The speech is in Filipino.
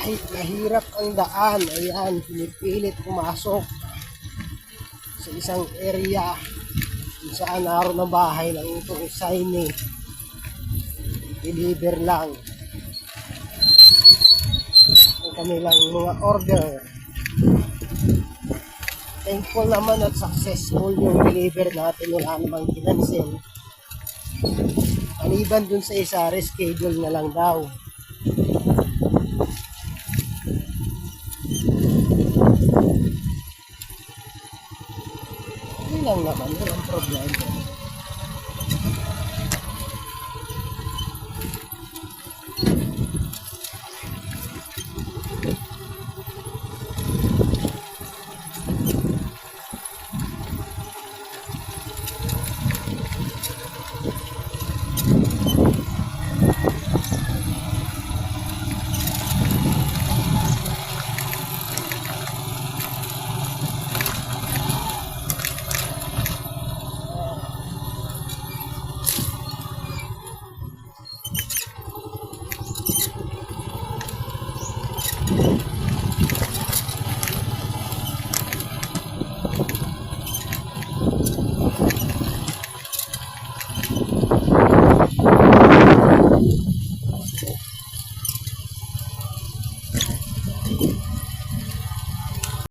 kahit mahirap ang daan, ayan, pinipilit pumasok sa isang area kung saan naroon na bahay ng itong Saini. Deliver lang ang kanilang mga order. Thankful naman at successful yung deliver natin, wala namang kinansel. Maliban dun sa isa, reschedule na lang daw. Hindi lang naman, walang problema.